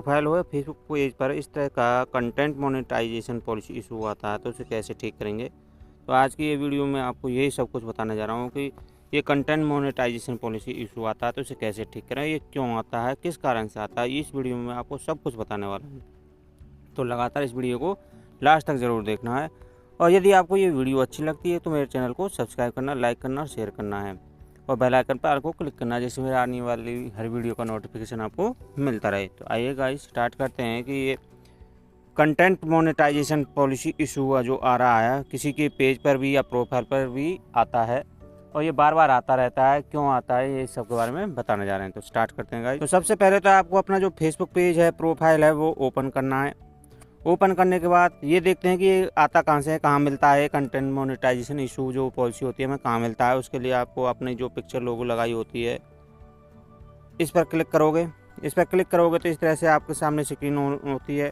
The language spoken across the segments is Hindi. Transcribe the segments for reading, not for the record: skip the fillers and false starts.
प्रोफाइल हो या फेसबुक पेज पर इस तरह का कंटेंट मोनेटाइजेशन पॉलिसी इशू आता है तो उसे कैसे ठीक करेंगे। तो आज की ये वीडियो में आपको यही सब कुछ बताने जा रहा हूँ कि ये कंटेंट मोनेटाइजेशन पॉलिसी इशू आता है तो उसे कैसे ठीक करें, ये क्यों आता है, किस कारण से आता है, इस वीडियो में आपको सब कुछ बताने वाला हूँ। तो लगातार इस वीडियो को लास्ट तक ज़रूर देखना है। और यदि आपको ये वीडियो अच्छी लगती है तो मेरे चैनल को सब्सक्राइब करना, लाइक करना और शेयर करना है और बेल आइकन पर को क्लिक करना है, जिससे मेरे आने वाली हर वीडियो का नोटिफिकेशन आपको मिलता रहे। तो आइए गाइस स्टार्ट करते हैं कि ये कंटेंट मोनेटाइजेशन पॉलिसी इशू जो आ रहा है किसी के पेज पर भी या प्रोफाइल पर भी आता है और ये बार बार आता रहता है, क्यों आता है, ये सब के बारे में बताने जा रहे हैं। तो स्टार्ट करते हैं गाइस। तो सबसे पहले तो आपको अपना जो फेसबुक पेज है, प्रोफाइल है, वो ओपन करना है। ओपन करने के बाद ये देखते हैं कि ये आता कहाँ से है, कहाँ मिलता है कंटेंट मोनेटाइजेशन इशू जो पॉलिसी होती है हमें कहाँ मिलता है। उसके लिए आपको अपनी जो पिक्चर लोगो लगाई होती है इस पर क्लिक करोगे। इस पर क्लिक करोगे तो इस तरह से आपके सामने स्क्रीन होती है।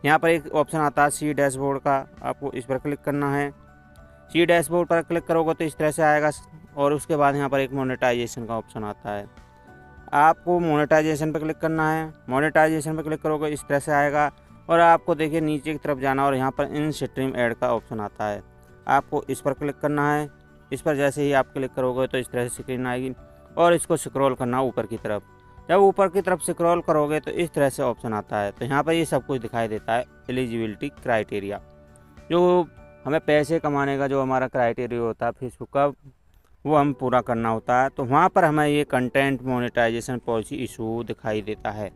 यहाँ पर एक ऑप्शन आता है सी डैशबोर्ड का, आपको इस पर क्लिक करना है। सी डैशबोर्ड पर क्लिक करोगे तो इस तरह से आएगा और उसके बाद यहाँ पर एक मोनेटाइजेशन का ऑप्शन आता है। आपको मोनेटाइजेशन पर क्लिक करना है। मोनेटाइजेशन पर क्लिक करोगे इस तरह से आएगा और आपको देखिए नीचे की तरफ जाना और यहाँ पर इन स्ट्रीम ऐड का ऑप्शन आता है, आपको इस पर क्लिक करना है। इस पर जैसे ही आप क्लिक करोगे तो इस तरह से स्क्रीन आएगी और इसको स्क्रॉल करना ऊपर की तरफ। जब ऊपर की तरफ स्क्रॉल करोगे तो इस तरह से ऑप्शन आता है। तो यहाँ पर ये सब कुछ दिखाई देता है, एलिजिबिलिटी क्राइटेरिया, जो हमें पैसे कमाने का जो हमारा क्राइटेरिया होता है फेसबुक का, वो हम पूरा करना होता है। तो वहाँ पर हमें ये कंटेंट मोनेटाइजेशन पॉलिसी इशू दिखाई देता है।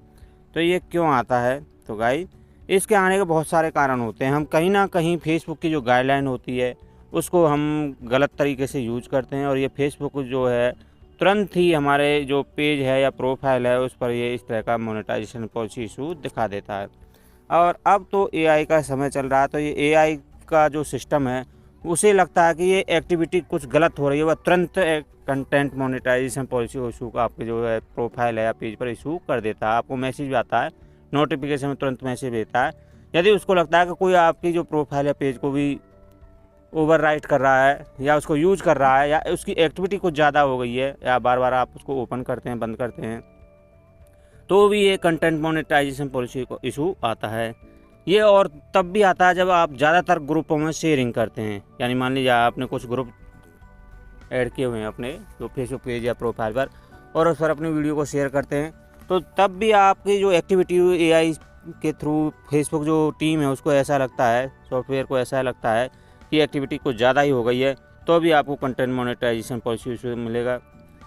तो ये क्यों आता है, तो गाइस इसके आने के बहुत सारे कारण होते हैं। हम कहीं ना कहीं फेसबुक की जो गाइडलाइन होती है उसको हम गलत तरीके से यूज करते हैं और ये फेसबुक जो है तुरंत ही हमारे जो पेज है या प्रोफाइल है उस पर ये इस तरह का मोनेटाइजेशन पॉलिसी इशू दिखा देता है। और अब तो एआई का समय चल रहा है, तो ये एआई का जो सिस्टम है उसे लगता है कि ये एक्टिविटी कुछ गलत हो रही है, वह तुरंत कंटेंट मोनेटाइजेशन पॉलिसी इशू का आपके जो है प्रोफाइल है या पेज पर इशू कर देता है। आपको मैसेज भी आता है, नोटिफिकेशन में तुरंत मैसेज देता है। यदि उसको लगता है कि कोई आपकी जो प्रोफाइल या पेज को भी ओवरराइट कर रहा है या उसको यूज कर रहा है या उसकी एक्टिविटी कुछ ज़्यादा हो गई है या बार बार आप उसको ओपन करते हैं, बंद करते हैं, तो भी ये कंटेंट मोनेटाइजेशन पॉलिसी को इशू आता है। ये और तब भी आता है जब आप ज़्यादातर ग्रुपों में शेयरिंग करते हैं। यानी मान लीजिए आपने कुछ ग्रुप ऐड किए हुए हैं अपने जो फेसबुक पेज या प्रोफाइल पर और उस पर अपनी वीडियो को शेयर करते हैं, तो तब भी आपकी जो एक्टिविटी एआई के थ्रू फेसबुक जो टीम है उसको ऐसा लगता है, सॉफ्टवेयर को ऐसा लगता है कि एक्टिविटी कुछ ज़्यादा ही हो गई है, तो भी आपको कंटेंट मोनेटाइजेशन पॉलिसी इशू मिलेगा।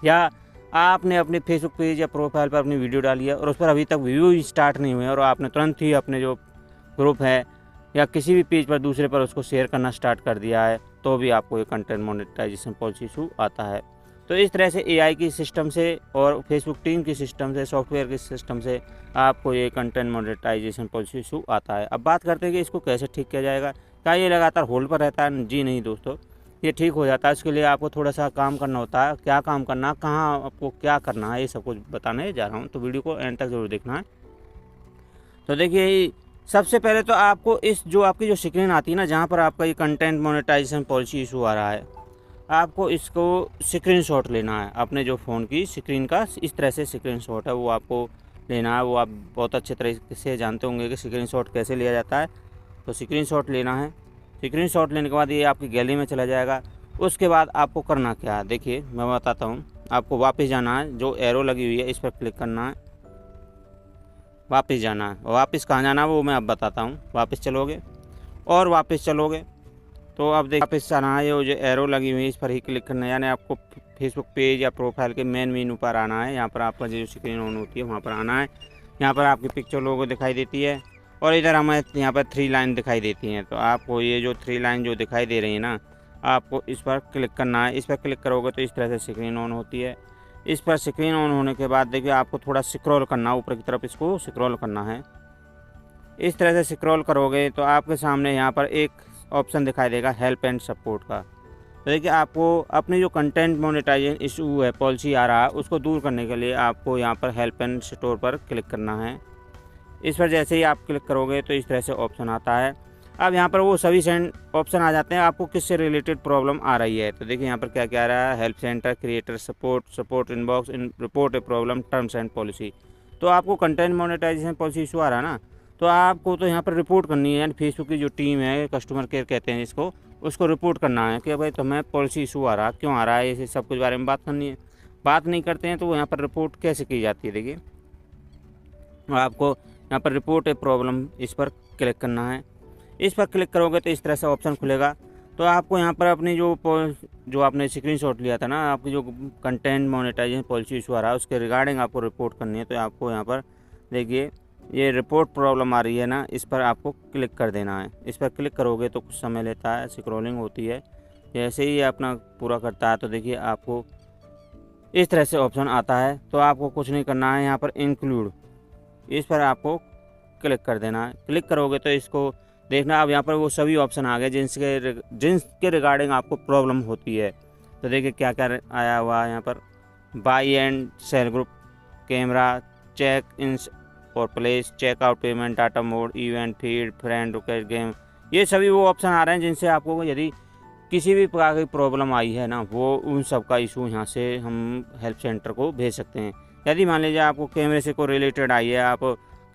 या आपने अपने फेसबुक पेज या प्रोफाइल पर अपनी वीडियो डाली है और उस पर अभी तक व्यू ही स्टार्ट नहीं हुए और आपने तुरंत ही अपने जो ग्रुप है या किसी भी पेज पर दूसरे पर उसको शेयर करना स्टार्ट कर दिया है, तो भी आपको ये कंटेंट मोनेटाइजेशन पॉलिसी इशू आता है। तो इस तरह से एआई की सिस्टम से और फेसबुक टीम की सिस्टम से, सॉफ्टवेयर के सिस्टम से आपको ये कंटेंट मोनेटाइजेशन पॉलिसी इशू आता है। अब बात करते हैं कि इसको कैसे ठीक किया जाएगा। क्या ये लगातार होल्ड पर रहता है? जी नहीं दोस्तों, ये ठीक हो जाता है। इसके लिए आपको थोड़ा सा काम करना होता है। क्या काम करना, कहाँ आपको क्या करना है, ये सब कुछ बताने जा रहा हूँ, तो वीडियो को एंड तक जरूर देखना है। तो देखिए सबसे पहले तो आपको इस जो आपकी जो स्क्रीन आती है ना, जहाँ पर आपका ये कंटेंट मोनेटाइजेशन पॉलिसी इशू आ रहा है, आपको इसको स्क्रीनशॉट लेना है अपने जो फ़ोन की स्क्रीन का। इस तरह से स्क्रीनशॉट है वो आपको लेना है। वो आप बहुत अच्छे तरीके से जानते होंगे कि स्क्रीनशॉट कैसे लिया जाता है। तो स्क्रीनशॉट लेना है। स्क्रीनशॉट लेने के बाद ये आपकी गैलरी में चला जाएगा। उसके बाद आपको करना क्या है, देखिए मैं बताता हूँ। आपको वापस जाना है, जो एरो लगी हुई है इस पर क्लिक करना है, वापस जाना है। वापस कहाँ जाना है वो मैं अब बताता हूँ। वापस चलोगे और वापस चलोगे तो अब देखिए वापस आना है, ये जो एरो लगी हुई है इस पर ही क्लिक करना है। यानी आपको फेसबुक पेज या प्रोफाइल के मेन मेनू पर आना है। यहाँ पर आपका जो स्क्रीन ऑन होती है वहाँ पर आना है। यहाँ पर आपकी पिक्चर लोगो दिखाई देती है और इधर हमें यहाँ पर 3 लाइन दिखाई देती हैं। तो आपको ये जो 3 लाइन जो दिखाई दे रही है ना, आपको इस पर क्लिक करना है। इस पर क्लिक करोगे तो इस तरह से स्क्रीन ऑन होती है। इस पर स्क्रीन ऑन होने के बाद देखिए आपको थोड़ा स्क्रॉल करना, ऊपर की तरफ इसको स्क्रॉल करना है। इस तरह से स्क्रॉल करोगे तो आपके सामने यहाँ पर एक ऑप्शन दिखाई देगा हेल्प एंड सपोर्ट का। तो देखिए आपको अपनी जो कंटेंट मोनेटाइजेशन इशू है, पॉलिसी आ रहा है, उसको दूर करने के लिए आपको यहाँ पर हेल्प एंड स्टोर पर क्लिक करना है। इस पर जैसे ही आप क्लिक करोगे तो इस तरह से ऑप्शन आता है। अब यहाँ पर वो सभी ऑप्शन आ जाते हैं आपको किससे रिलेटेड प्रॉब्लम आ रही है। तो देखिए यहाँ पर क्या आ रहा है, help centre, creator support, support inbox, in report a problem, terms and policy. तो आपको कंटेंट मोनेटाइजेशन पॉलिसी इशू आ रहा है ना, तो आपको तो यहाँ पर रिपोर्ट करनी है, यानी फेसबुक की जो टीम है, कस्टमर केयर कहते हैं इसको, उसको रिपोर्ट करना है कि भाई तुम्हें पॉलिसी इशू आ रहा है, क्यों आ रहा है, इसे सब कुछ बारे में बात करनी है। बात नहीं करते हैं तो वो यहाँ पर रिपोर्ट कैसे की जाती है, देखिए आपको यहाँ पर रिपोर्ट ए प्रॉब्लम, इस पर क्लिक करना है। इस पर क्लिक करोगे तो इस तरह से ऑप्शन खुलेगा। तो आपको यहाँ पर अपनी जो आपने स्क्रीनशॉट लिया था ना, आपकी जो कंटेंट मोनेटाइजेशन पॉलिसी इशू आ रहा है उसके रिगार्डिंग आपको रिपोर्ट करनी है। तो आपको यहाँ पर देखिए ये रिपोर्ट प्रॉब्लम आ रही है ना, इस पर आपको क्लिक कर देना है। इस पर क्लिक करोगे तो कुछ समय लेता है, स्क्रॉलिंग होती है। जैसे ही अपना पूरा करता है तो देखिए आपको इस तरह से ऑप्शन आता है। तो आपको कुछ नहीं करना है, यहाँ पर इंक्लूड, इस पर आपको क्लिक कर देना है। क्लिक करोगे तो इसको देखना, अब यहाँ पर वो सभी ऑप्शन आ गए जिनके रिगार्डिंग आपको प्रॉब्लम होती है। तो देखिए क्या क्या आया हुआ है यहाँ पर, buy and sell group, camera, check in और place, checkout, payment, data mode, event, feed, friend request, game, ये सभी वो ऑप्शन आ रहे हैं जिनसे आपको यदि किसी भी प्रकार की प्रॉब्लम आई है ना, वो उन सब का इशू यहाँ से हम हेल्प सेंटर को भेज सकते हैं। यदि मान लीजिए आपको कैमरे से कोई रिलेटेड आई है, आप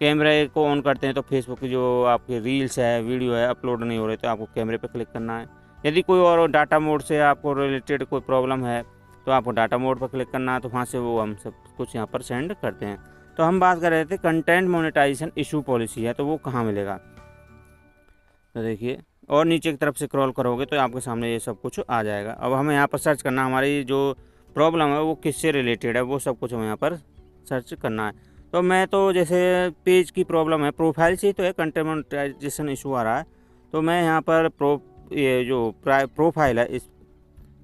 कैमरे को ऑन करते हैं तो फेसबुक की जो आपकी रील्स है, वीडियो है, अपलोड नहीं हो रहे, तो आपको कैमरे पर क्लिक करना है। यदि कोई और डाटा मोड से आपको रिलेटेड कोई प्रॉब्लम है तो आपको डाटा मोड पर क्लिक करना है, तो वहाँ से वो हम सब कुछ यहाँ पर सेंड करते हैं। तो हम बात कर रहे थे कंटेंट मोनेटाइजेशन इशू पॉलिसी है, तो वो कहाँ मिलेगा। तो देखिए और नीचे की तरफ से स्क्रॉल करोगे तो आपके सामने ये सब कुछ आ जाएगा। अब हमें यहाँ पर सर्च करना, हमारी जो प्रॉब्लम है वो किससे रिलेटेड है, वो सब कुछ हमें यहाँ पर सर्च करना है। तो मैं तो जैसे पेज की प्रॉब्लम है, प्रोफाइल से तो है, कंटेंट मोनेटाइजेशन इशू आ रहा है, तो मैं यहाँ पर ये जो प्रोफाइल है,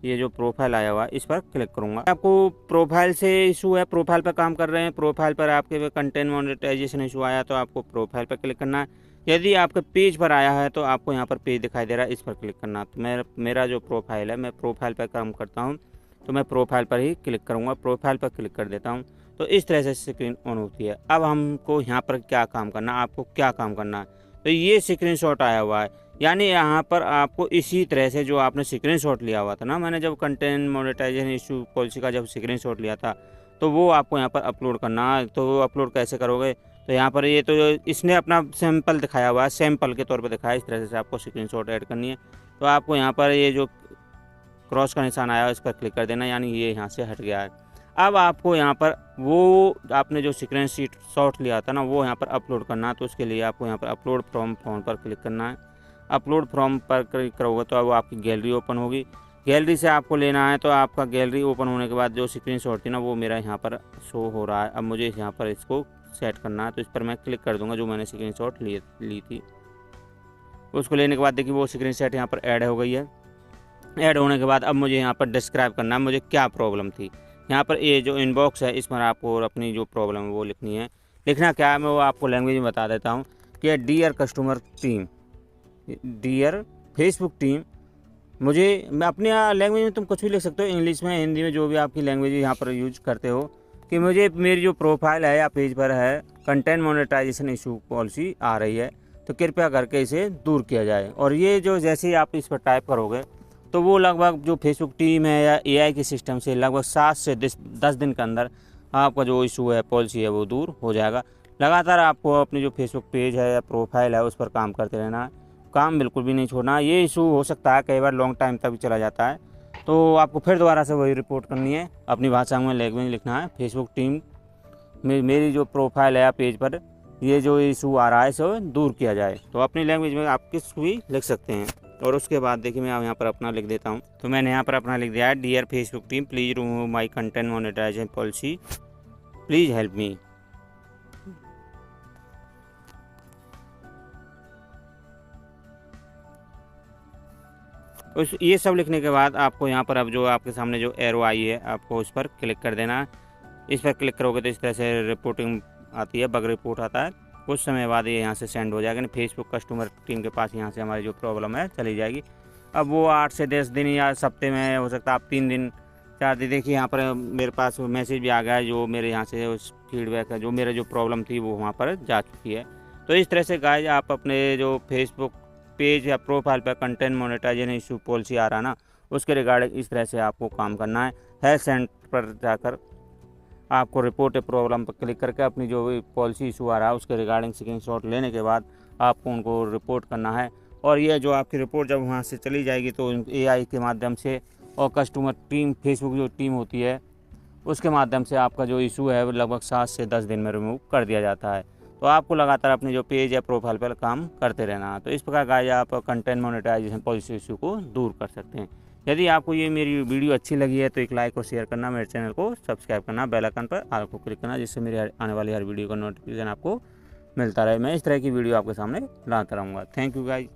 ये जो प्रोफाइल आया हुआ है इस पर क्लिक करूँगा। आपको प्रोफाइल से इशू है, प्रोफाइल पर काम कर रहे हैं, प्रोफाइल पर आपके कंटेंट मोनेटाइजेशन इशू आया तो आपको प्रोफाइल पर क्लिक करना है। यदि आपके पेज पर आया है तो आपको यहाँ पर पेज दिखाई दे रहा है, इस पर क्लिक करना। तो मेरा जो प्रोफाइल है, मैं प्रोफाइल पर काम करता हूँ, तो मैं प्रोफाइल पर ही क्लिक करूँगा। प्रोफाइल पर क्लिक कर देता हूँ तो इस तरह से स्क्रीन ऑन होती है। अब हमको यहाँ पर क्या काम करना, आपको क्या काम करना है, तो ये स्क्रीनशॉट आया हुआ है, यानी यहाँ पर आपको इसी तरह से जो आपने स्क्रीनशॉट लिया हुआ था ना, मैंने जब कंटेंट मोनेटाइजेशन इशू पॉलिसी का जब स्क्रीनशॉट लिया था, तो वो आपको यहाँ पर अपलोड करना है। तो वो अपलोड कैसे करोगे, तो यहाँ पर ये तो इसने अपना सैंपल दिखाया हुआ है, सैंपल के तौर पर दिखाया, इस तरह से आपको स्क्रीनशॉट ऐड करनी है। तो आपको यहाँ पर ये जो क्रॉस का निशान आया है इस पर क्लिक कर देना, यानी ये यहाँ से हट गया है। अब आपको यहाँ पर वो आपने जो स्क्रीन शॉट लिया था ना, वो यहाँ पर अपलोड करना है। तो उसके लिए आपको यहाँ पर अपलोड फ्रॉम फोन पर क्लिक करना है। अपलोड फ्रॉम पर क्लिक करोगे तो अब आपकी गैलरी ओपन होगी। गैलरी से आपको लेना है, तो आपका गैलरी ओपन होने के बाद जो स्क्रीनशॉट थी ना, वो मेरा यहाँ पर शो हो रहा है। अब मुझे यहाँ पर इसको सेट करना है, तो इस पर मैं क्लिक कर दूँगा, जो मैंने स्क्रीनशॉट ली थी। उसको लेने के बाद देखिए वो स्क्रीनशॉट यहाँ पर ऐड हो गई है। ऐड होने के बाद अब मुझे यहाँ पर डिस्क्राइब करना है मुझे क्या प्रॉब्लम थी। यहाँ पर ये जो इनबॉक्स है, इसमें आपको अपनी जो प्रॉब्लम है वो लिखनी है। लिखना क्या है मैं वो आपको लैंग्वेज में बता देता हूँ कि dear customer team, dear Facebook team, मैं अपने लैंग्वेज में तुम कुछ भी लिख सकते हो, इंग्लिश में, हिंदी में, जो भी आपकी लैंग्वेज यहाँ पर यूज करते हो, कि मुझे मेरी जो प्रोफाइल है या पेज पर है कंटेंट मोनेटाइजेशन इशू पॉलिसी आ रही है, तो कृपया करके इसे दूर किया जाए। और ये जो जैसे ही आप इस पर टाइप करोगे तो वो लगभग जो फेसबुक टीम है या एआई के सिस्टम से लगभग 7 से 10 दिन के अंदर आपका जो इशू है, पॉलिसी है, वो दूर हो जाएगा। लगातार आपको अपनी जो फेसबुक पेज है या प्रोफाइल है उस पर काम करते रहना है, काम बिल्कुल भी नहीं छोड़ना। ये इशू हो सकता है कई बार लॉन्ग टाइम तक भी चला जाता है, तो आपको फिर दोबारा से वही रिपोर्ट करनी है, अपनी भाषा में लैंग्वेज लिखना है, फेसबुक टीम मेरी जो प्रोफाइल है या पेज पर ये जो इशू आ रहा है इसे दूर किया जाए। तो अपनी लैंग्वेज में आप किस भी लिख सकते हैं। और उसके बाद देखिए मैं यहाँ पर अपना लिख देता हूँ। तो मैंने यहाँ पर अपना लिख दिया है, dear Facebook team, please remove my content monetization policy, please help me. ये सब लिखने के बाद आपको यहाँ पर अब जो आपके सामने जो एरो आई है आपको उस पर क्लिक कर देना है। इस पर क्लिक करोगे तो इस तरह से रिपोर्टिंग आती है, बग रिपोर्ट आता है। कुछ समय बाद ये यहाँ से सेंड हो जाएगा, फेसबुक कस्टमर टीम के पास यहाँ से हमारी जो प्रॉब्लम है चली जाएगी। अब वो 8 से 10 दिन या हफ्ते में हो सकता है, आप 3 दिन 4 दिन। देखिए यहाँ पर मेरे पास मैसेज भी आ गया है, जो मेरे यहाँ से उस फीडबैक है, जो मेरे जो प्रॉब्लम थी वो वहाँ पर जा चुकी है। तो इस तरह से गाइस आप अपने जो फेसबुक पेज या प्रोफाइल पर कंटेंट मोनेटाइजेशन इशू पॉलिसी आ रहा ना, उसके रिगार्डिंग इस तरह से आपको काम करना है। हेल्थ सेंटर पर जाकर आपको रिपोर्ट ए प्रॉब्लम पर क्लिक करके अपनी जो भी पॉलिसी इशू आ रहा है उसके रिगार्डिंग स्क्रीनशॉट लेने के बाद आपको उनको रिपोर्ट करना है। और ये जो आपकी रिपोर्ट जब वहाँ से चली जाएगी तो AI के माध्यम से और कस्टमर टीम फेसबुक जो टीम होती है उसके माध्यम से आपका जो इशू है वो लगभग 7 से 10 दिन में रिमूव कर दिया जाता है। तो आपको लगातार अपने जो पेज या प्रोफाइल पर काम करते रहना है। तो इस प्रकार गाइस आप कंटेंट मोनेटाइजेशन पॉलिसी इशू को दूर कर सकते हैं। यदि आपको ये मेरी वीडियो अच्छी लगी है तो एक लाइक और शेयर करना, मेरे चैनल को सब्सक्राइब करना, बेल आइकन पर ऑल को क्लिक करना, जिससे मेरी आने वाली हर वीडियो का नोटिफिकेशन आपको मिलता रहे। मैं इस तरह की वीडियो आपके सामने लाता रहूँगा। Thank you guys.